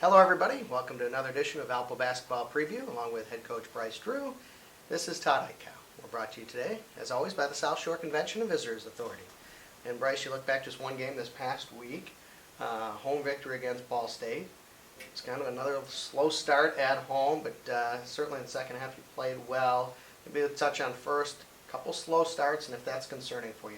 Hello everybody, welcome to another edition of Valpo Basketball Preview along with head coach Bryce Drew. This is Todd Eichow. We're brought to you today, as always, by the South Shore Convention and Visitors Authority. And Bryce, you look back just one game this past week, home victory against Ball State. It's kind of another slow start at home, but certainly in the second half you played well. Maybe a touch on first, a couple slow starts, and if that's concerning for you.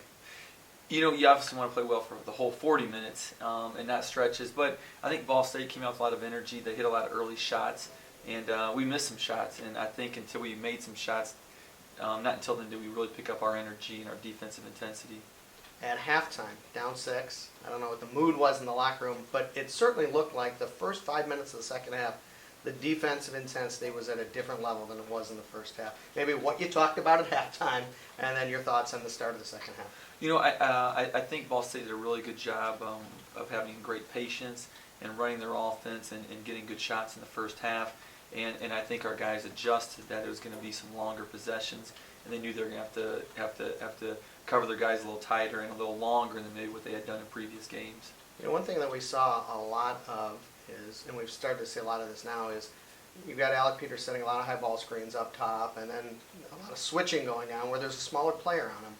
You obviously want to play well for the whole 40 minutes and not stretches. But I think Ball State came out with a lot of energy. They hit a lot of early shots, and we missed some shots. And I think until we made some shots, not until then did we really pick up our energy and our defensive intensity. At halftime, down 6, I don't know what the mood was in the locker room, but it certainly looked like the first 5 minutes of the second half, the defensive intensity was at a different level than it was in the first half. Maybe what you talked about at halftime, and then your thoughts on the start of the second half. I think Ball State did a really good job of having great patience and running their offense and getting good shots in the first half. And I think our guys adjusted that it was going to be some longer possessions, and they knew they were going to have to cover their guys a little tighter and a little longer than maybe what they had done in previous games. One thing that we saw a lot of is, and we've started to see a lot of this now, is you've got Alec Peters setting a lot of high ball screens up top, and then a lot of switching going on where there's a smaller player on him.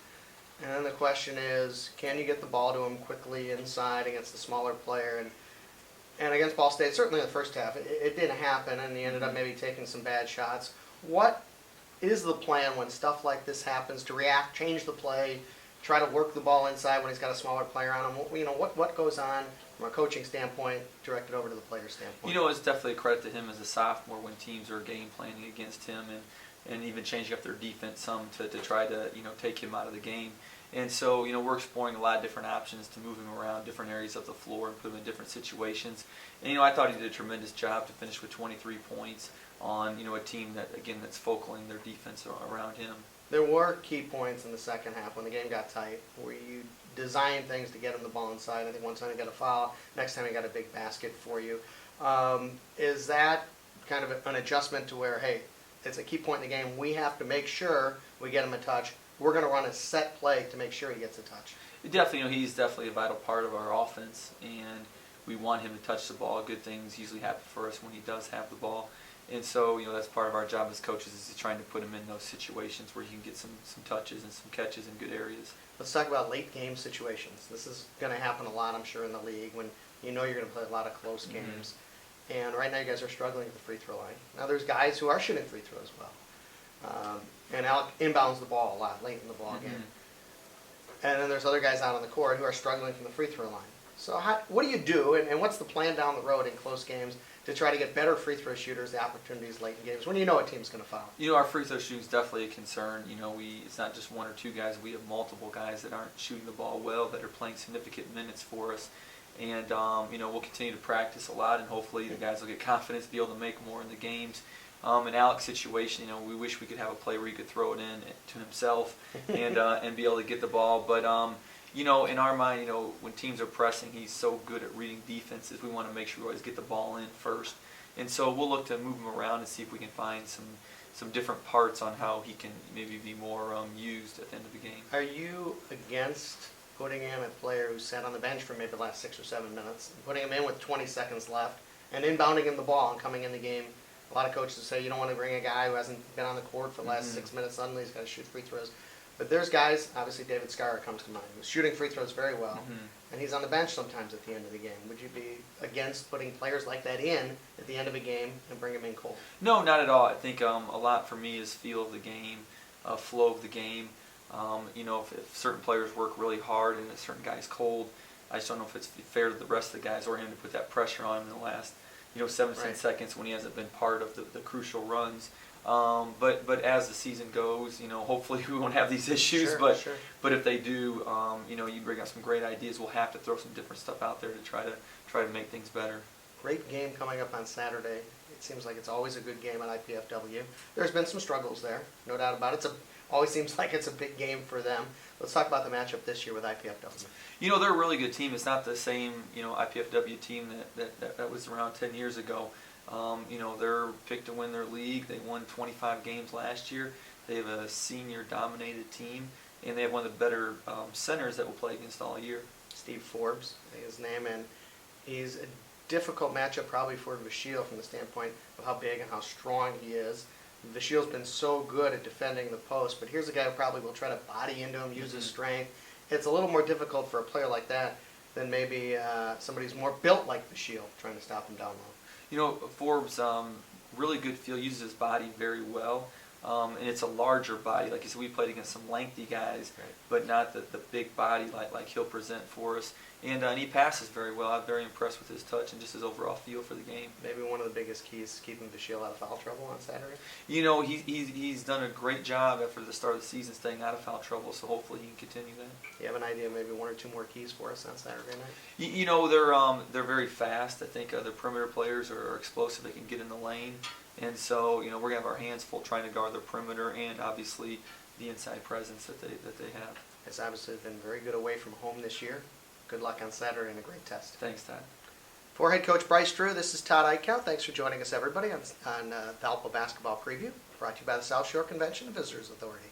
And then the question is, can you get the ball to him quickly inside against the smaller player? And against Ball State, certainly in the first half, it didn't happen, and he ended up maybe taking some bad shots. What is the plan when stuff like this happens to react, change the play, try to work the ball inside when he's got a smaller player on him? What goes on from a coaching standpoint, directed over to the player standpoint? It's definitely a credit to him as a sophomore when teams are game planning against him and even changing up their defense some to try to take him out of the game. And so we're exploring a lot of different options to move him around different areas of the floor and put him in different situations. And I thought he did a tremendous job to finish with 23 points on a team that's focaling their defense around him. There were key points in the second half when the game got tight where you designed things to get him the ball inside. I think one time he got a foul, next time he got a big basket for you. Is that kind of an adjustment to where, hey, it's a key point in the game, we have to make sure we get him a touch? We're going to run a set play to make sure he gets a touch. Definitely, he's definitely a vital part of our offense, and we want him to touch the ball. Good things usually happen for us when he does have the ball. And so, that's part of our job as coaches is trying to put him in those situations where he can get some touches and some catches in good areas. Let's talk about late game situations. This is going to happen a lot, I'm sure, in the league when you're going to play a lot of close games. And right now you guys are struggling at the free throw line. Now there's guys who are shooting free throws well. And Alec inbounds the ball a lot late in the ball game. And then there's other guys out on the court who are struggling from the free throw line. So what do you do, and what's the plan down the road in close games to try to get better free throw shooters the opportunities late in games when you know a team's going to foul? Our free throw shooting is definitely a concern. It's not just one or two guys. We have multiple guys that aren't shooting the ball well that are playing significant minutes for us. And, we'll continue to practice a lot, and hopefully the guys will get confidence to be able to make more in the games. In Alec's situation, we wish we could have a play where he could throw it in to himself and be able to get the ball. But, in our mind, when teams are pressing, he's so good at reading defenses. We want to make sure we always get the ball in first. And so we'll look to move him around and see if we can find some different parts on how he can maybe be more used at the end of the game. Are you against putting in a player who sat on the bench for maybe the last 6 or 7 minutes, and putting him in with 20 seconds left, and inbounding him the ball and coming in the game? A lot of coaches say you don't want to bring a guy who hasn't been on the court for the last 6 minutes. Suddenly he's got to shoot free throws. But there's guys, obviously David Scarra comes to mind, who's shooting free throws very well, and he's on the bench sometimes at the end of the game. Would you be against putting players like that in at the end of a game and bring them in cold? No, not at all. I think a lot for me is feel of the game, flow of the game. If certain players work really hard and a certain guy's cold, I just don't know if it's fair to the rest of the guys or him to put that pressure on him in the last 17 seconds when he hasn't been part of the crucial runs. But as the season goes, hopefully we won't have these issues. But if they do, you bring up some great ideas. We'll have to throw some different stuff out there to try to make things better. Great game coming up on Saturday. It seems like it's always a good game at IPFW. There's been some struggles there, no doubt about it. Always seems like it's a big game for them. Let's talk about the matchup this year with IPFW. They're a really good team. It's not the same, IPFW team that was around 10 years ago. They're picked to win their league. They won 25 games last year. They have a senior-dominated team, and they have one of the better centers that will play against all year. Steve Forbes, his name, and he's a difficult matchup probably for Vasile from the standpoint of how big and how strong he is. Vasile's been so good at defending the post, but here's a guy who probably will try to body into him, use his strength. It's a little more difficult for a player like that than maybe somebody who's more built like Vasile, trying to stop him down low. You know, Forbes, really good feel, uses his body very well. And it's a larger body. Like you said, we played against some lengthy guys, Right. but not the big body like he'll present for us. And he passes very well. I'm very impressed with his touch and just his overall feel for the game. Maybe one of the biggest keys to keeping Vasile out of foul trouble on Saturday. You know, he's done a great job after the start of the season staying out of foul trouble, so hopefully he can continue that. You have an idea, maybe one or two more keys for us on Saturday night? You know, they're very fast. I think their perimeter players are explosive. They can get in the lane. And so, you know, we're going to have our hands full trying to guard the perimeter and obviously the inside presence that they have. It's obviously been very good away from home this year. Good luck on Saturday and a great test. Thanks, Todd. For head coach Bryce Drew, this is Todd Eichhout. Thanks for joining us, everybody, on Valpo Basketball Preview, brought to you by the South Shore Convention and Visitors Authority.